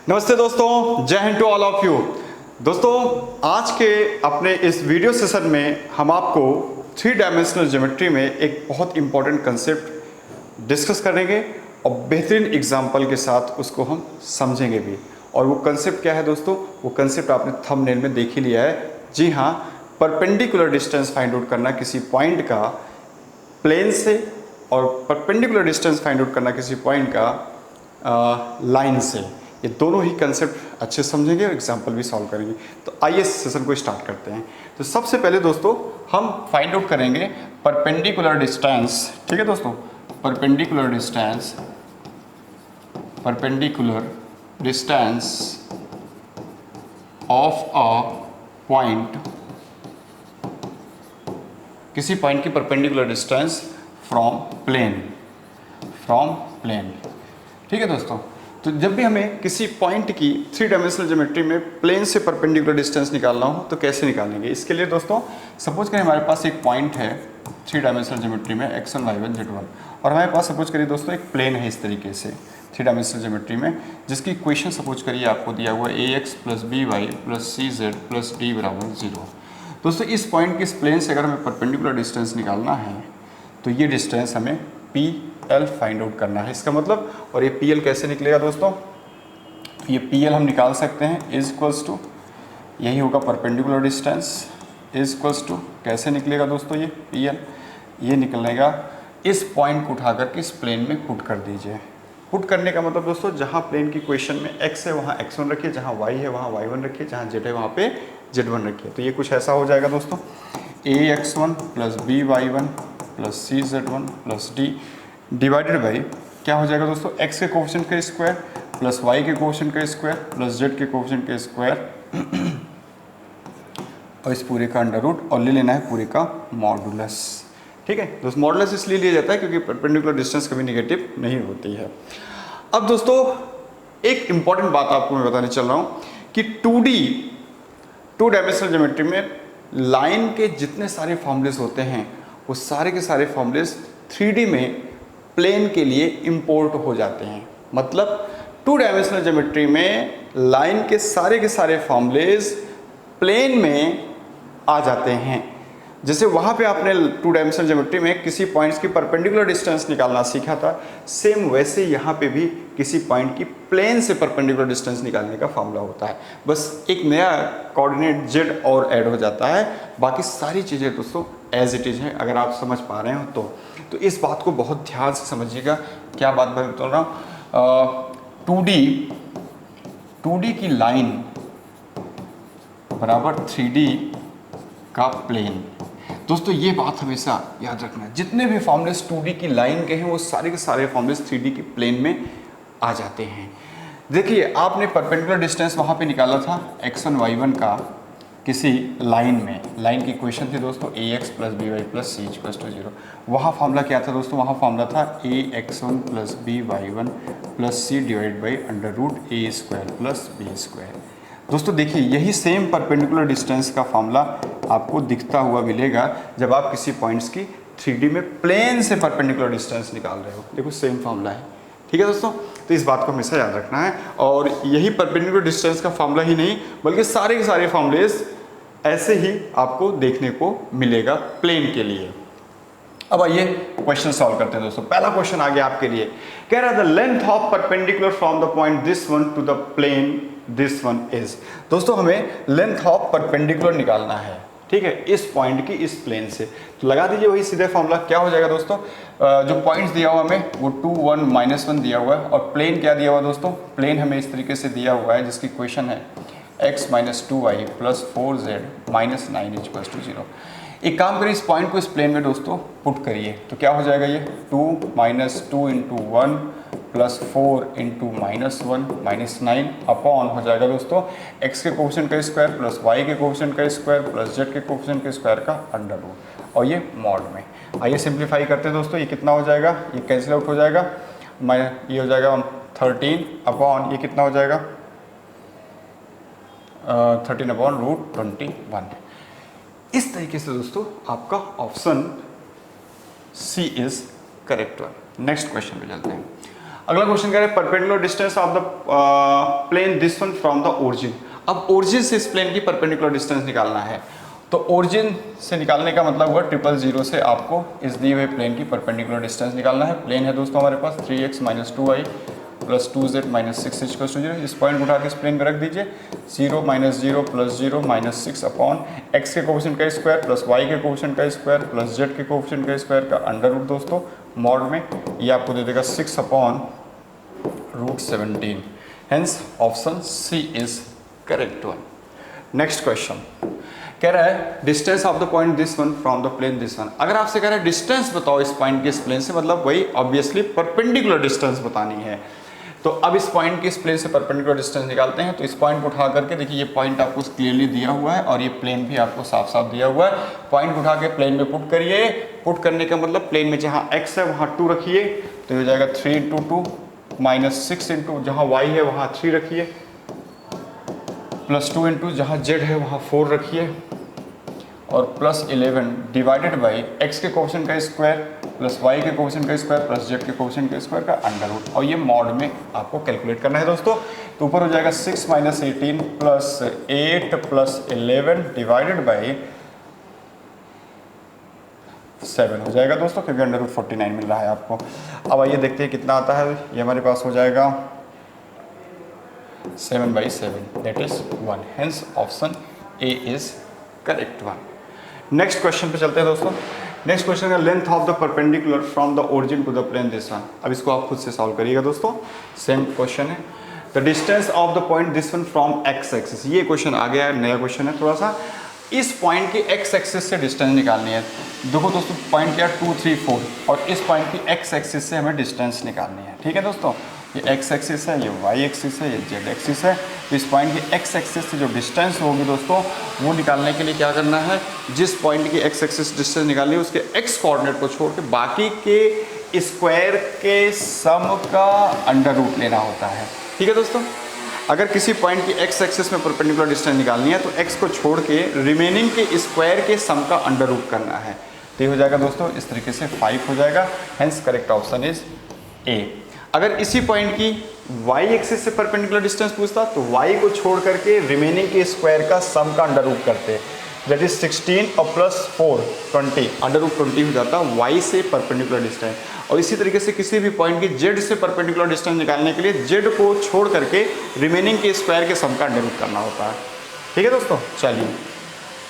नमस्ते दोस्तों, जय हिंद टू ऑल ऑफ यू। दोस्तों, आज के अपने इस वीडियो सेशन में हम आपको 3 डायमेंशनल ज्योमेट्री में एक बहुत इंपॉर्टेंट कंसेप्ट डिस्कस करेंगे और बेहतरीन एग्जांपल के साथ उसको हम समझेंगे भी। और वो कंसेप्ट क्या है दोस्तों? वो कंसेप्ट आपने थंबनेल में देख ही लिया है। जी हाँ, परपेंडिकुलर डिस्टेंस फाइंड आउट करना किसी पॉइंट का प्लेन से और परपेंडिकुलर डिस्टेंस फाइंड आउट करना किसी पॉइंट का लाइन से, ये दोनों ही कंसेप्ट अच्छे समझेंगे और एग्जाम्पल भी सॉल्व करेंगे। तो आइए इस सेशन को स्टार्ट करते हैं। तो सबसे पहले दोस्तों हम फाइंड आउट करेंगे परपेंडिकुलर डिस्टेंस। ठीक है दोस्तों, perpendicular distance of a point, किसी पॉइंट की परपेंडिकुलर डिस्टेंस फ्रॉम प्लेन। ठीक है दोस्तों, तो जब भी हमें किसी पॉइंट की 3 डायमेंशनल ज्योमेट्री में प्लेन से परपेंडिकुलर डिस्टेंस निकालना हो तो कैसे निकालेंगे? इसके लिए दोस्तों सपोज करें हमारे पास एक पॉइंट है 3 डायमेंशनल ज्योमेट्री में x1 y1 z1, और हमारे पास सपोज करिए दोस्तों एक प्लेन है इस तरीके से 3 डायमेंशनल ज्योमेट्री में, जिसकी इक्वेशन सपोज करिए आपको दिया हुआ ax + by + cz + d = 0। दोस्तों इस पॉइंट के इस प्लेन से अगर हमें परपेंडिकुलर डिस्टेंस निकालना है तो ये डिस्टेंस हमें PL फाइंड आउट करना है। इसका मतलब, और ये PL कैसे निकलेगा दोस्तों? ये PL हम निकाल सकते हैं इज इक्वल्स टू, यही होगा perpendicular distance is equals to, कैसे निकलेगा दोस्तों ये PL? ये निकलेगा इस पॉइंट को उठा करके इस प्लेन में पुट कर दीजिए। पुट करने का मतलब दोस्तों, जहाँ प्लेन की इक्वेशन में x है वहाँ x1 रखिए, जहाँ y है वहाँ y1 रखिए, जहाँ z है वहाँ पे z1 रखिए। तो ये कुछ ऐसा हो जाएगा दोस्तों, ax1 + by1 + cz1 + d divided by क्या हो जाएगा दोस्तों, x के कोफिशिएंट का स्क्वायर प्लस y के कोफिशिएंट का स्क्वायर प्लस z के कोफिशिएंट का स्क्वायर और इस पूरे का अंडर रूट, और ले लेना है पूरे का मॉडुलस। ठीक है दोस्तों, मॉडुलस इसलिए लिया जाता है क्योंकि परपेंडिकुलर डिस्टेंस कभी नेगेटिव नहीं होती है। अब दोस्तों एक इंपॉर्टेंट बात आपको मैं बताने चल रहा हूँ कि 2 डायमेंशनल ज्योमेट्री में लाइन के जितने सारे फॉर्मूलेस होते हैं वो सारे के सारे फॉर्मूलेस 3D में प्लेन के लिए इंपोर्ट हो जाते हैं। मतलब 2 डायमेंशनल ज्योमेट्री में लाइन के सारे फॉर्मूलेस प्लेन में आ जाते हैं। जैसे वहाँ पे आपने 2 डायमेंशनल ज्योमेट्री में किसी पॉइंट्स की परपेंडिकुलर डिस्टेंस निकालना सीखा था, सेम वैसे यहाँ पे भी किसी पॉइंट की प्लेन से परपेंडिकुलर डिस्टेंस निकालने का फॉर्मूला होता है। बस एक नया कोऑर्डिनेट z और ऐड हो जाता है, बाकी सारी चीज़ें दोस्तों एज इट इज़ है, अगर आप समझ पा रहे हो तो इस बात को बहुत ध्यान से समझिएगा। क्या बात मैं बता रहा हूँ, 2D की लाइन बराबर 3D का प्लेन। दोस्तों ये बात हमेशा याद रखना है, जितने भी फॉर्मूलेस 2D की लाइन के हैं वो सारे के सारे फॉर्मूलेस 3D की प्लेन में आ जाते हैं। देखिए आपने परपेंडिकुलर डिस्टेंस वहाँ पे निकाला था x1 y1 का किसी लाइन में, लाइन की इक्वेशन थी दोस्तों ax + by + c = 0। वहाँ फॉर्मूला क्या था दोस्तों? वहाँ फॉर्मूला था ax1 + by1 + c / √a² + b²। दोस्तों देखिए यही सेम परपेंडिकुलर डिस्टेंस का फॉर्मूला आपको दिखता हुआ मिलेगा जब आप किसी पॉइंट्स की 3D में प्लेन से परपेंडिकुलर डिस्टेंस निकाल रहे हो। देखो सेम फॉर्मूला है। ठीक है दोस्तों, तो इस बात को हमेशा याद रखना है। और यही परपेंडिकुलर डिस्टेंस का फॉर्मूला ही नहीं बल्कि सारे के सारे फॉर्मूलेस ऐसे ही आपको देखने को मिलेगा प्लेन के लिए। अब आइए क्वेश्चन सॉल्व करते हैं दोस्तों। पहला क्वेश्चन आ गया आपके लिए, कह रहा है the length of perpendicular from the point this one to the plane this one is. दोस्तों हमें लेंथ ऑफ परपेंडिकुलर निकालना है, ठीक है, इस पॉइंट की इस प्लेन से। तो लगा दीजिए वही सीधे फॉर्मूला। क्या हो जाएगा दोस्तों, जो पॉइंट्स दिया हुआ हमें वो 2 1 -1 दिया हुआ है, और प्लेन क्या दिया हुआ दोस्तों? प्लेन हमें इस तरीके से दिया हुआ है जिसकी इक्वेशन है x - 2y + 4z - 9 = 0। एक काम करिए, इस पॉइंट को इस प्लेन में दोस्तों पुट करिए, तो क्या हो जाएगा ये 2 - 2 × 1 + 4 × -1 - 9 अपॉन हो जाएगा दोस्तों x के कोफिशिएंट का स्क्वायर प्लस y के कोफिशिएंट का स्क्वायर प्लस z के कोफिशिएंट के स्क्वायर का अंडर रूट, और ये मॉड में। आइए सिंप्लीफाई करते हैं दोस्तों। ये कितना हो जाएगा? ये कैंसिल आउट हो जाएगा, ये हो जाएगा 13 अपॉन ये कितना हो जाएगा 13 अपॉन √21। इस तरीके से दोस्तों आपका option C is correct one. Next question पे चलते हैं। अगला क्वेश्चन कह रहे हैं perpendicular distance of the plane this one from the origin. अब ओरिजिन से इस प्लेन की परपेंडिकुलर डिस्टेंस निकालना है। तो ओरिजिन से निकालने का मतलब हुआ 000 से आपको इस दिए हुए प्लेन की परपेंडिकुलर डिस्टेंस निकालना है। प्लेन है दोस्तों हमारे पास 3x - 2y + 2z - 6 = 0। इस पॉइंट उठा के इस प्लेन पे रख दीजिए। 0 - 0 + 0 - 6 अपॉन x के कोफिशिएंट का स्क्वायर प्लस y के कोफिशिएंट का स्क्वायर प्लस z के कोफिशिएंट का स्क्वायर का अंडर रूट दोस्तों मॉड में ये आपको दे देगा 6 upon √17। Hence option C is correct one. Next question कह रहा है distance of the point this one from the plane this one. अगर आपसे कह रहा है डिस्टेंस बताओ इस पॉइंट के इस प्लेन से, मतलब वही ऑब्वियसली परपेंडिकुलर डिस्टेंस बतानी है। तो अब इस पॉइंट के इस प्लेन से परपेंडिकुलर डिस्टेंस निकालते हैं। तो इस पॉइंट को उठा करके देखिए, ये पॉइंट आपको क्लियरली दिया हुआ है और ये प्लेन भी आपको साफ साफ दिया हुआ है। पॉइंट उठा के प्लेन में पुट करिए। पुट करने का मतलब प्लेन में जहाँ x है वहाँ 2 रखिए, तो ये हो जाएगा 3 × 2 -6 × जहाँ y है वहाँ 3 रखिए, प्लस 2 × जहाँ z है वहाँ 4 रखिए, और प्लस 11 डिवाइडेड बाई x के कोफिशिएंट का स्क्वायर प्लस y के कोफिशिएंट का स्क्वायर प्लस z के कोफिशिएंट का स्क्वायर का अंडर रूट, और ये मॉड में आपको कैलकुलेट करना है दोस्तों। तो ऊपर हो जाएगा 6 - 18 प्लस 8 प्लस 11 डिवाइडेड बाई 7 हो जाएगा दोस्तों, क्योंकि अंडर रूट 49 मिल रहा है आपको। अब आइए देखते हैं कितना आता है। ये हमारे पास हो जाएगा 7/7 that is 1। Hence option A is correct one. Next question पे चलते हैं दोस्तों। नेक्स्ट क्वेश्चन है length of the perpendicular from the origin to the plane this one. अब इसको आप खुद से सॉल्व करिएगा दोस्तों, सेम क्वेश्चन है। The distance of the point this one from X axis. ये क्वेश्चन आ गया है, नया क्वेश्चन है थोड़ा सा। इस पॉइंट की एक्स एक्सिस से डिस्टेंस निकालनी है। देखो दोस्तों पॉइंट क्या 2, 3, 4 और इस पॉइंट की एक्स एक्सिस से हमें डिस्टेंस निकालनी है। ठीक है दोस्तों, ये एक्स एक्सिस है, ये वाई एक्सिस है, ये जेड एक्सिस है। तो इस पॉइंट की एक्स एक्सिस से जो डिस्टेंस होगी दोस्तों वो निकालने के लिए क्या करना है, जिस पॉइंट की एक्स एक्सिस डिस्टेंस निकालनी है उसके एक्स कोऑर्डिनेट को छोड़ के बाकी के स्क्वायर के सम का अंडर रूट लेना होता है। ठीक है दोस्तों, अगर किसी पॉइंट की एक्स एक्सिस में परपेंडिकुलर डिस्टेंस निकालनी है तो एक्स को छोड़ के रिमेनिंग के स्क्वायर के सम का अंडर रूट करना है। तो ये हो जाएगा दोस्तों इस तरीके से 5 हो जाएगा। Hence correct option is a. अगर इसी पॉइंट की y एक्सिस से परपेंडिकुलर डिस्टेंस पूछता तो y को छोड़ करके रिमेनिंग के स्क्वायर का सम का अंडर रूट करते, दैट इज 16 और प्लस 4 20, अंडर रूट 20 हो जाता y से परपेंडिकुलर डिस्टेंस। और इसी तरीके से किसी भी पॉइंट की z से परपेंडिकुलर डिस्टेंस निकालने के लिए z को छोड़ करके रिमेनिंग के स्क्वायर के सम का अंडर रूट करना होता है। ठीक है दोस्तों, चलिए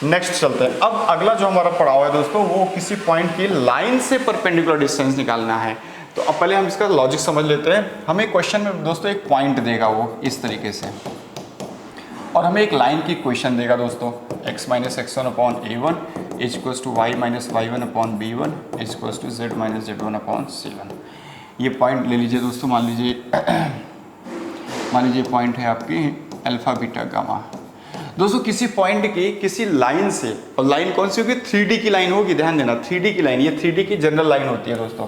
नेक्स्ट चलते हैं। अब अगला जो हमारा पड़ा हुआ है दोस्तों वो किसी पॉइंट की लाइन से परपेंडिकुलर डिस्टेंस निकालना है। तो अब पहले हम इसका लॉजिक समझ लेते हैं। हमें क्वेश्चन में दोस्तों एक पॉइंट देगा वो इस तरीके से, और हमें एक लाइन की इक्वेशन देगा दोस्तों x - x1 upon a1 equals to y - y1 upon b1 equals to z - z1 upon c1। ये पॉइंट ले लीजिए दोस्तों, मान लीजिए पॉइंट है आपकी अल्फा बीटा गामा। दोस्तों किसी पॉइंट की किसी लाइन से, और लाइन कौन सी होगी, 3D की लाइन होगी, ध्यान देना 3D की लाइन, ये 3D की जनरल लाइन होती है दोस्तों।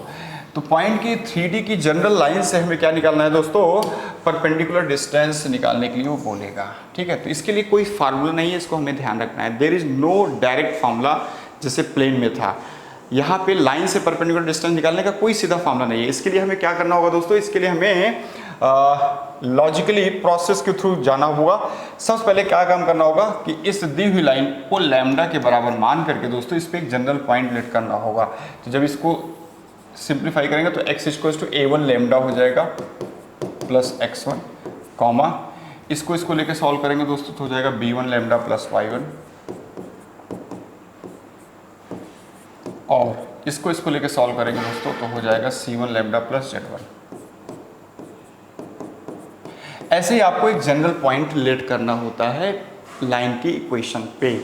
तो पॉइंट की 3D की जनरल लाइन से हमें क्या निकालना है दोस्तों, परपेंडिकुलर डिस्टेंस निकालने के लिए वो बोलेगा। ठीक है, तो इसके लिए कोई फार्मूला नहीं है, इसको हमें ध्यान रखना है। There is no direct formula जैसे प्लेन में था। यहाँ पे लाइन से परपेंडिकुलर डिस्टेंस निकालने का कोई सीधा फार्मूला नहीं है। इसके लिए हमें क्या करना होगा दोस्तों, इसके लिए हमें लॉजिकली प्रोसेस के थ्रू जाना होगा। सबसे पहले क्या काम करना होगा कि इस दी हुई लाइन को लैम्डा के बराबर मान करके दोस्तों इस पर एक जनरल पॉइंट लेट करना होगा। तो जब इसको सिंप्लीफाई करेंगे तो x equals to a1 lambda हो जाएगा प्लस x1 कॉमा, इसको लेके सॉल्व करेंगे दोस्तों तो हो जाएगा b1 लैम्डा प्लस y1, और इसको लेके सॉल्व करेंगे दोस्तों तो हो जाएगा c1 लैम्डा प्लस z1। ऐसे ही आपको एक जनरल पॉइंट लेट करना होता है लाइन की इक्वेशन पे,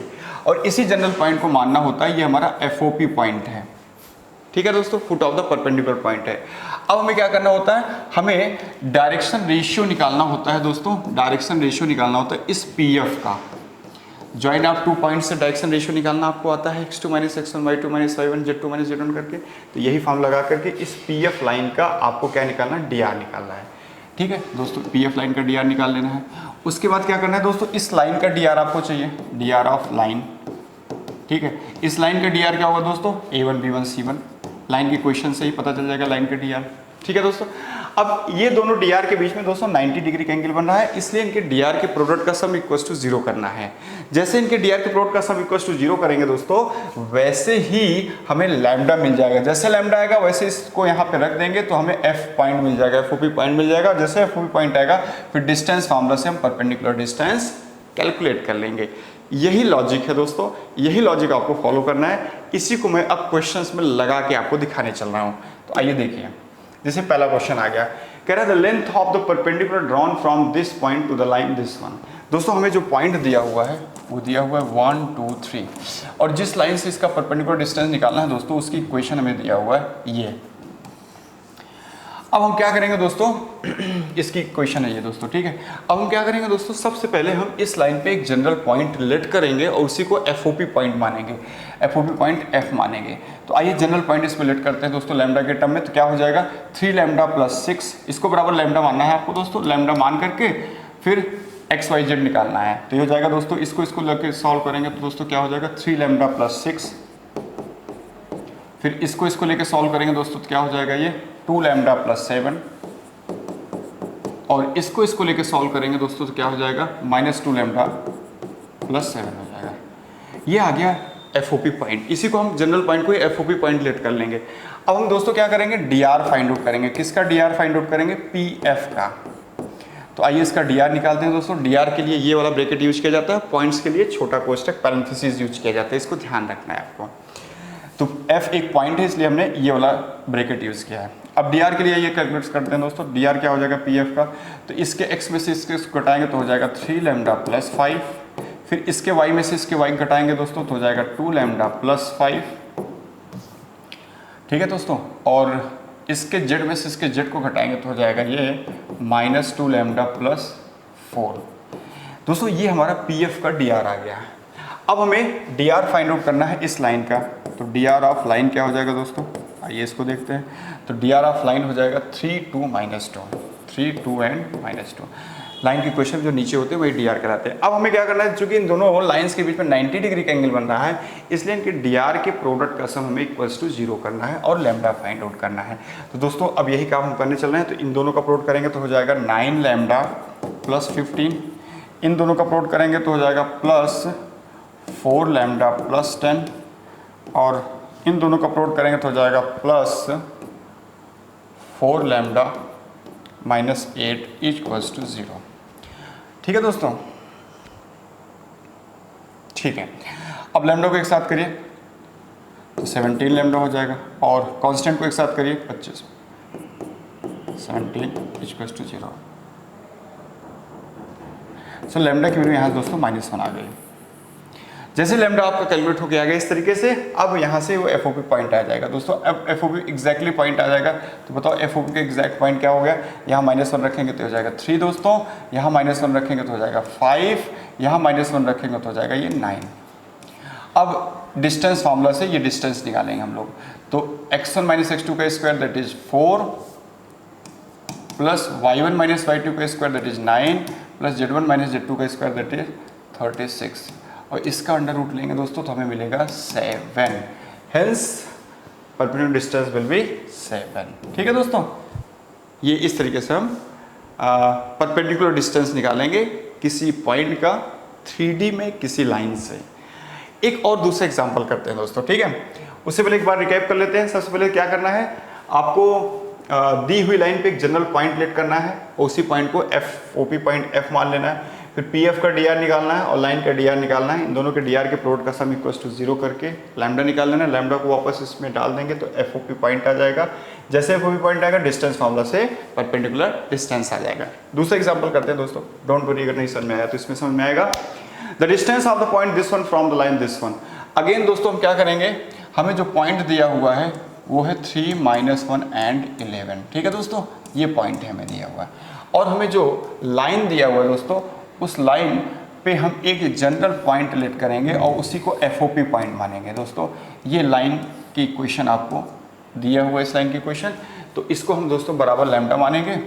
और इसी जनरल पॉइंट को मानना होता है ये हमारा FOP पॉइंट है। ठीक है दोस्तों, foot of the perpendicular point है। अब हमें क्या करना होता है, हमें डायरेक्शन रेशियो निकालना होता है दोस्तों। डायरेक्शन रेशियो निकालना होता है इस PF का। ज्वाइन ऑफ 2 पॉइंट से डायरेक्शन रेशियो निकालना आपको आता है, x2 - x1 y2 - y1 z2 - z1 करके। तो यही फॉर्म लगा करके इस PF लाइन का आपको क्या निकालना है, dr निकालना है। ठीक है दोस्तों, PF लाइन का dr निकाल लेना है। उसके बाद क्या करना है दोस्तों, इस लाइन का dr आपको चाहिए, dr ऑफ लाइन। ठीक है, इस लाइन का dr क्या होगा दोस्तों, a1 b1 c1। लाइन की क्वेश्चन से ही पता चल जाएगा लाइन का dr। ठीक है दोस्तों, अब ये दोनों डी आर के बीच में दोस्तों 90 डिग्री का एंगल बन रहा है, इसलिए इनके डी आर के प्रोडक्ट का सम इक्वल टू 0 करना है। जैसे इनके डी आर के प्रोडक्ट का सम इक्वल टू 0 करेंगे दोस्तों, वैसे ही हमें लैम्डा मिल जाएगा। जैसे लैम्डा आएगा वैसे इसको यहाँ पे रख देंगे तो हमें एफ पॉइंट मिल जाएगा, एफओपी पॉइंट मिल जाएगा। जैसे एफओपी पॉइंट आएगा फिर डिस्टेंस फार्मूला से हम परपेंडिकुलर डिस्टेंस कैलकुलेट कर लेंगे। यही लॉजिक है दोस्तों, यही लॉजिक आपको फॉलो करना है। इसी को मैं अब क्वेश्चंस में लगा के आपको दिखाने चल रहा हूँ। तो आइए देखिए, जैसे पहला क्वेश्चन आ गया, कह रहा है the length of the perpendicular drawn from this point two the line this one. दोस्तों हमें जो पॉइंट दिया हुआ है वो दिया हुआ है 1 2 3, और जिस लाइन से इसका परपेंडिकुलर डिस्टेंस निकालना है दोस्तों उसकी इक्वेशन हमें दिया हुआ है ये। अब हम क्या करेंगे दोस्तों, इसकी इक्वेशन है ये दोस्तों, ठीक है। अब हम क्या करेंगे दोस्तों, सबसे पहले हम इस लाइन पे एक जनरल पॉइंट लेट करेंगे और उसी को एफओपी पॉइंट मानेंगे, एफओपी पॉइंट एफ मानेंगे। तो आइए जनरल पॉइंट इसमें लेट करते हैं दोस्तों लैम्डा के टर्म में। तो क्या हो जाएगा 3 लैम्डा प्लस 6, इसको बराबर लैम्डा मानना है आपको दोस्तों। लैम्डा मान करके फिर एक्स वाई जेड निकालना है। तो ये हो जाएगा दोस्तों, इसको लेकर सॉल्व करेंगे तो दोस्तों क्या हो जाएगा 3 लैम्डा प्लस 6, फिर इसको लेकर सॉल्व करेंगे दोस्तों तो क्या हो जाएगा ये 2 लैम्डा प्लस 7, और इसको लेके सॉल्व करेंगे दोस्तों तो क्या हो जाएगा -2 लैम्डा प्लस 7 हो जाएगा। ये आ गया एफओपी पॉइंट। इसी को हम जनरल पॉइंट को एफओपी पॉइंट लेट कर लेंगे। अब हम दोस्तों क्या करेंगे, डीआर फाइंड आउट करेंगे। किसका डीआर फाइंड आउट करेंगे, पीएफ का। तो आइए इसका डीआर निकालते हैं दोस्तों। डीआर के लिए ये वाला ब्रैकेट यूज किया जाता है, पॉइंट्स के लिए छोटा कोष्टक पैरेंथेसिस यूज किया जाता है, इसको ध्यान रखना है आपको। तो एफ एक पॉइंट है इसलिए हमने ये वाला ब्रैकेट यूज किया है। अब डी आर के लिए ये कैलकुलेट करते हैं दोस्तों। डी आर क्या हो जाएगा पी एफ का, तो इसके एक्स में से इसके घटाएंगे तो हो जाएगा 3 लैम्डा प्लस 5, फिर इसके वाई में से इसके वाई घटाएंगे दोस्तों तो हो जाएगा 2 लैम्डा प्लस 5, ठीक है दोस्तों। और इसके जेड में से इसके जेड को घटाएंगे तो हो जाएगा ये -2 लैम्डा प्लस 4। दोस्तों ये हमारा पी एफ का डी आर आ गया। अब हमें डी आर फाइंड आउट करना है इस लाइन का। तो डी आर ऑफ लाइन क्या हो जाएगा दोस्तों, आइए इसको देखते हैं। तो डी आर ऑफ लाइन हो जाएगा 3 2 -2, 3 2 एंड -2। लाइन की इक्वेशन जो नीचे होते हैं वही डी आर कराते हैं। अब हमें क्या करना है, चूंकि इन दोनों लाइंस के बीच में 90 डिग्री का एंगल बन रहा है, इसलिए इनके डी आर के प्रोडक्ट का सम हमें इक्वल्स टू 0 करना है और लैम्डा फाइंड आउट करना है। तो दोस्तों अब यही काम हम करने चल रहे हैं। तो इन दोनों का प्रोडक्ट करेंगे तो हो जाएगा 9 लैम्डा प्लस 15, इन दोनों का प्रोडक्ट करेंगे तो हो जाएगा प्लस 4 लैम्डा प्लस 10, और इन दोनों का प्रोडक्ट करेंगे तो हो जाएगा प्लस 4 लैम्डा -8 इक्वल्स टू 0। ठीक है दोस्तों, ठीक है। अब लैम्डा को एक साथ करिए तो 17 लैम्डा हो जाएगा, और कांस्टेंट को एक साथ करिए 25, 17 इक्वल्स टू 0। सो लैम्डा की वैल्यू यहाँ दोस्तों -1 आ गई। जैसे लैम्डा आपका कैलकुलेट हो गया है इस तरीके से, अब यहाँ से वो एफओपी पॉइंट आ जाएगा दोस्तों। अब एफओपी एग्जैक्टली पॉइंट आ जाएगा। तो बताओ एफओपी का एग्जैक्ट पॉइंट क्या हो गया, यहाँ -1 रखेंगे तो हो जाएगा 3 दोस्तों, यहाँ -1 रखेंगे तो हो जाएगा 5, यहाँ -1 रखेंगे तो हो जाएगा ये 9। अब डिस्टेंस फार्मूला से ये डिस्टेंस निकालेंगे हम लोग। तो x1 - x2 का square that is 4, plus y1 - y2 का square that is 9, plus z1 - z2 का स्क्वायर दैट इज 36, और इसका अंडर रूट लेंगे दोस्तों तो हमें मिलेगा 7। Hence perpendicular distance will be 7। ठीक है दोस्तों, ये इस तरीके से हम परपेंडिकुलर डिस्टेंस निकालेंगे किसी पॉइंट का 3D में किसी लाइन से। एक और दूसरा एग्जांपल करते हैं दोस्तों, ठीक है। उससे पहले एक बार रिकैप कर लेते हैं। सबसे पहले क्या करना है, आपको दी हुई लाइन पे एक जनरल पॉइंट लेट करना है, उसी पॉइंट को एफ ओपी पॉइंट एफ मान लेना है। फिर पी एफ का डी आर निकालना है और लाइन का डी आर निकालना है। इन दोनों के डी आर के प्रोडक्ट का सम इक्वल्स टू 0 करके लैम्डा निकाल लेना है। लैम्डा को वापस इसमें डाल देंगे तो एफ ओ पी पॉइंट आ जाएगा। जैसे एफ ओ पी पॉइंट आएगा डिस्टेंस फार्मूला से परपेंडिकुलर डिस्टेंस आ जाएगा। दूसरा एग्जाम्पल करते हैं दोस्तों, डोंट वरी अगर नहीं समझ में आया तो इसमें समझ में आएगा। The distance of the point this one from the line this one. Again दोस्तों हम क्या करेंगे, हमें जो पॉइंट दिया हुआ है वो है 3 -1 एंड 11। ठीक है दोस्तों, ये पॉइंट है हमें दिया हुआ है, और हमें जो लाइन दिया हुआ है दोस्तों उस लाइन पे हम एक जनरल पॉइंट लेट करेंगे और उसी को एफओपी पॉइंट मानेंगे दोस्तों। ये लाइन की इक्वेशन आपको दिया हुआ है, इस लाइन की इक्वेशन, तो इसको हम दोस्तों बराबर लैम्डा मानेंगे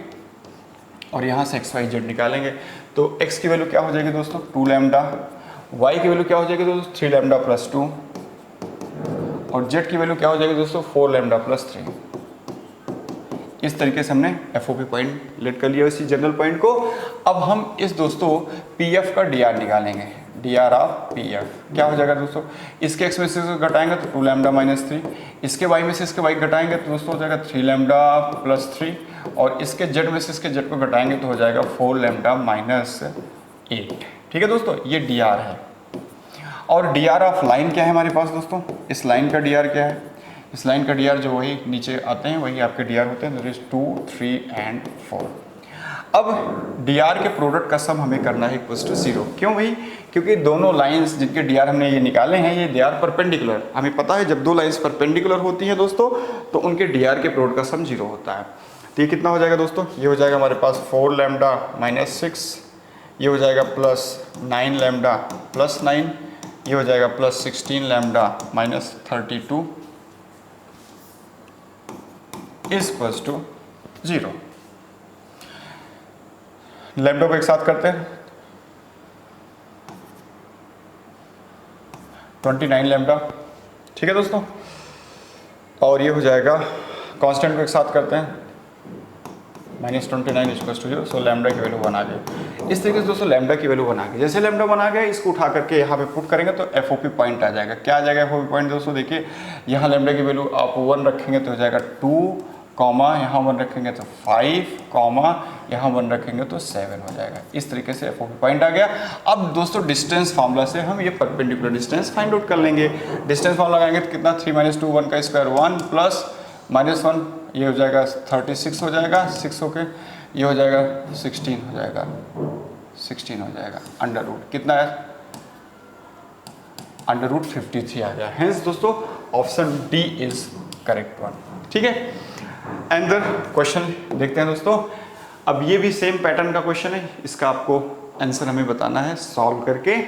और यहाँ से एक्स वाई जेड निकालेंगे। तो एक्स की वैल्यू क्या हो जाएगी दोस्तों 2 लैम्डा, वाई की वैल्यू क्या हो जाएगी दोस्तों 3 लैम्डा प्लस 2, और जेड की वैल्यू क्या हो जाएगी दोस्तों 4 लैम्डा प्लस 3। इस तरीके से हमने FOP पॉइंट लेट कर लिया इसी जनरल पॉइंट को। अब हम इस दोस्तों PF का DR निकालेंगे, DR ऑफ PF क्या हो जाएगा दोस्तों, इसके x में से घटाएंगे तो 2 लैम्डा माइनस 3, इसके y में से इसके y घटाएंगे तो दोस्तों हो जाएगा 3 लैम्डा प्लस 3, और इसके z में से इसके z को घटाएंगे तो हो जाएगा 4 लैम्डा माइनस 8। ठीक है दोस्तों, ये DR है। और DR ऑफ लाइन क्या है हमारे पास दोस्तों, इस लाइन का DR क्या है, इस लाइन का DR जो वही नीचे आते हैं वही आपके DR होते हैं, दैट इज 2, 3 एंड 4। अब DR के प्रोडक्ट का सम हमें करना है इक्वल्स टू 0। क्यों भाई, क्योंकि दोनों लाइंस जिनके DR हमने ये निकाले हैं ये दे आर परपेंडिकुलर। हमें पता है जब दो लाइंस परपेंडिकुलर होती हैं दोस्तों तो उनके DR के प्रोडक्ट का सम 0 होता है। तो ये कितना हो जाएगा दोस्तों, ये हो जाएगा हमारे पास 4 लैम्डा माइनस 6, ये हो जाएगा प्लस 9 लैम्डा प्लस 9, ये हो जाएगा plus 16 lambda minus 32 equals to 0। Lambda को एक साथ करते हैं, 29 लैम्डा। ठीक है दोस्तों, और ये हो जाएगा कांस्टेंट को एक साथ करते हैं, minus 29 equals to 0। So lambda की वैल्यू 1 आ गई। इस तरीके से दोस्तों लैम्डा की वैल्यू 1 आ गई। जैसे लैम्डा 1 आ गया इसको उठा करके यहाँ पे पुट करेंगे तो FOP पॉइंट आ जाएगा। क्या आ जाएगा FOP पॉइंट दोस्तों, देखिए यहाँ लैम्डा की वैल्यू आप 1 रखेंगे तो हो जाएगा 2, कॉमा यहाँ 1 रखेंगे तो 5, कॉमा यहाँ 1 रखेंगे तो 7 हो जाएगा। इस तरीके से FOP पॉइंट आ गया। अब दोस्तों डिस्टेंस फार्मूला से हम ये परपेंडिकुलर डिस्टेंस फाइंड आउट कर लेंगे। डिस्टेंस फार्मूला लगाएंगे तो कितना, 3 - 2 1 का स्क्वायर 1 प्लस -1 ये हो जाएगा 36 हो जाएगा, 6 होके ये हो जाएगा 16 हो जाएगा, 16 हो जाएगा, अंडर रूट कितना है, अंडर रूट 53 आ गया। हेंस दोस्तों option D is correct one. ठीक है, एंड क्वेश्चन देखते हैं दोस्तों। अब ये भी सेम पैटर्न का क्वेश्चन है, इसका आपको आंसर हमें बताना है सॉल्व करके,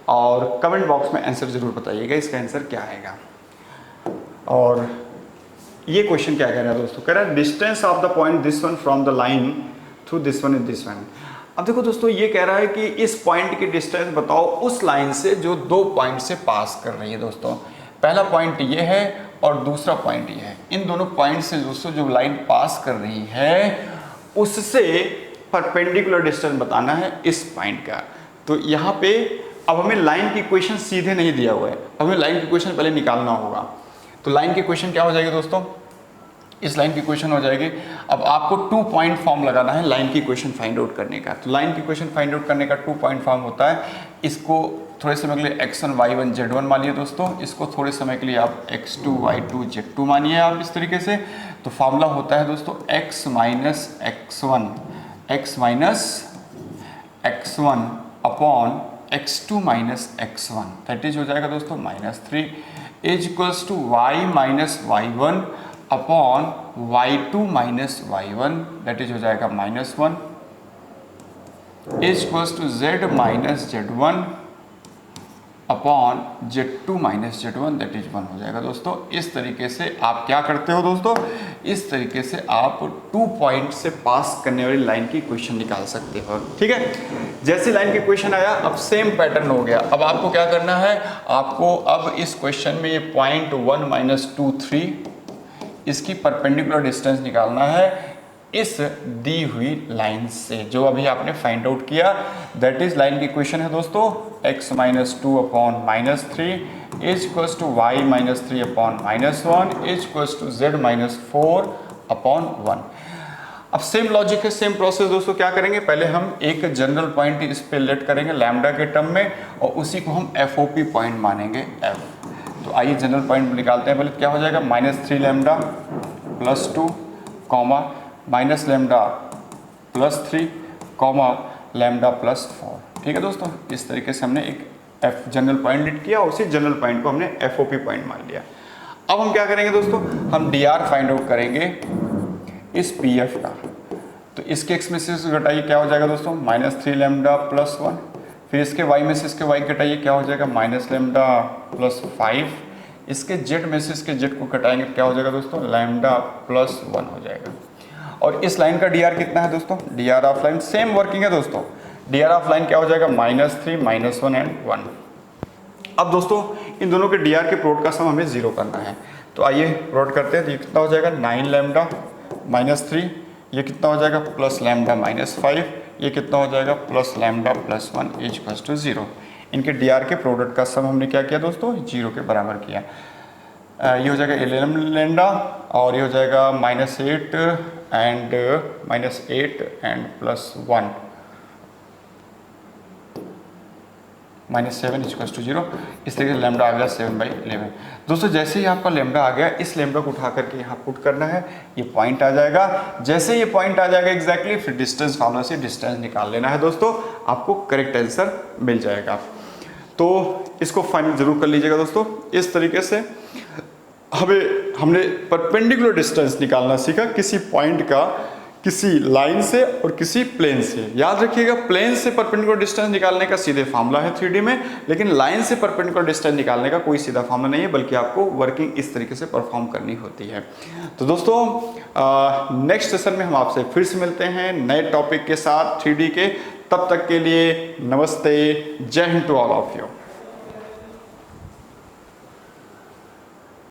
और कमेंट बॉक्स में आंसर जरूर बताइएगा इसका आंसर क्या आएगा। और ये क्वेश्चन क्या कह रहा है दोस्तों, कह रहा है distance of the point this one from the line through this one is this one. अब देखो दोस्तों ये कह रहा है कि इस पॉइंट की डिस्टेंस बताओ उस लाइन से जो दो पॉइंट से पास कर रही है दोस्तों। पहला पॉइंट ये है और दूसरा पॉइंट ये है। इन दोनों पॉइंट से दोस्तों जो लाइन पास कर रही है उससे परपेंडिकुलर डिस्टेंस बताना है इस पॉइंट का। तो यहाँ पे अब हमें लाइन की इक्वेशन सीधे नहीं दिया हुआ है, हमें लाइन की इक्वेशन पहले निकालना होगा। तो लाइन की इक्वेशन क्या हो जाएगी दोस्तों, इस लाइन की इक्वेशन हो जाएगी। अब आपको 2 पॉइंट फॉर्म लगाना है लाइन की इक्वेशन फाइंड आउट करने का। तो लाइन की इक्वेशन फाइंड आउट करने का 2 पॉइंट फॉर्म होता है। इसको थोड़े समय के लिए x1 y1 z1 मानिए दोस्तों, इसको थोड़े समय के लिए आप x2 y2 z2 मानिए आप इस तरीके से। तो फॉर्मूला होता है दोस्तों x minus x1 upon x2 minus x1, that is हो जाएगा दोस्तों -3 is equals to y minus y1 upon y2 minus y1, that is हो जाएगा -1 is equals to z minus z1 upon z2 minus z1, that is 1 हो जाएगा दोस्तों। इस तरीके से आप क्या करते हो दोस्तों, इस तरीके से आप 2 पॉइंट से पास करने वाली लाइन की इक्वेशन निकाल सकते हो। ठीक है, जैसे लाइन की इक्वेशन आया अब सेम पैटर्न हो गया। अब आपको क्या करना है, आपको अब इस क्वेश्चन में ये पॉइंट 1 - 2 3 इसकी परपेंडिकुलर डिस्टेंस निकालना है इस दी हुई लाइन से जो अभी आपने फाइंड आउट किया। दैट इज लाइन की इक्वेशन है दोस्तों x minus 2 upon -3 is equals to y minus 3 upon -1 is equals to z minus 4 upon 1। अब सेम लॉजिक है, सेम प्रोसेस दोस्तों। क्या करेंगे, पहले हम एक जनरल पॉइंट इस पे लेट करेंगे लैम्डा के टर्म में और उसी को हम FOP पॉइंट मानेंगे f। तो आइए जनरल पॉइंट निकालते हैं। पहले क्या हो जाएगा, -3 lambda plus 2 comma minus lambda plus 3 comma lambda plus 4। ठीक है दोस्तों, इस तरीके से हमने एक जनरल पॉइंट लिट किया और उसी जनरल पॉइंट को हमने FOP पॉइंट मान लिया। अब हम क्या करेंगे दोस्तों, हम DR फाइंड आउट करेंगे इस PF का। तो इसके x में से घटाइए क्या हो जाएगा दोस्तों, -3 लैम्डा प्लस 1, फिर इसके y में से इसके y घटाइए क्या हो जाएगा, माइनस लैम्डा प्लस 5, इसके z में से इसके z को घटाएंगे क्या हो जाएगा दोस्तों, लैम्डा प्लस 1 हो जाएगा। और इस लाइन का DR कितना है दोस्तों, DR of line same working है दोस्तों। DR ऑफ लाइन क्या हो जाएगा, -3 -1 एंड 1। अब दोस्तों इन दोनों के DR के प्रोडक्ट का सम हमें 0 करना है। तो आइए प्रोडक्ट करते हैं। तो ये कितना हो जाएगा, 9 लैम्डा -3, ये कितना हो जाएगा प्लस लैम्डा -5, ये कितना हो जाएगा प्लस लैम्डा +1 इज 0। इनके dr के प्रोडक्ट का सम हमने क्या किया दोस्तों 0 के बराबर किया। ये हो जाएगा 11 लैम्डा और ये हो जाएगा -8 एंड +1 -7 इज 0। इस तरीके से लैम्डा आ गया 7/11। दोस्तों जैसे ही आपका लैम्डा आ गया, इस लैम्डा को उठा करके यहाँ पुट करना है, ये पॉइंट आ जाएगा। जैसे ये पॉइंट आ जाएगा एग्जैक्टली, फिर डिस्टेंस फार्मूला से डिस्टेंस निकाल लेना है दोस्तों, आपको करेक्ट आंसर मिल जाएगा। तो इसको फाइनल जरूर कर लीजिएगा दोस्तों। इस तरीके से हमने परपेंडिकुलर डिस्टेंस निकालना सीखा किसी पॉइंट का, किसी लाइन से और किसी प्लेन से। याद रखिएगा प्लेन से परपेंडिकुलर डिस्टेंस निकालने का सीधे फार्मूला है 3D में, लेकिन लाइन से परपेंडिकुलर डिस्टेंस निकालने का कोई सीधा फार्मूला नहीं है, बल्कि आपको वर्किंग इस तरीके से परफॉर्म करनी होती है। तो दोस्तों नेक्स्ट सेशन में हम आपसे फिर से मिलते हैं नए टॉपिक के साथ 3D के। तब तक के लिए नमस्ते, जय हिंद टू ऑल ऑफ यू।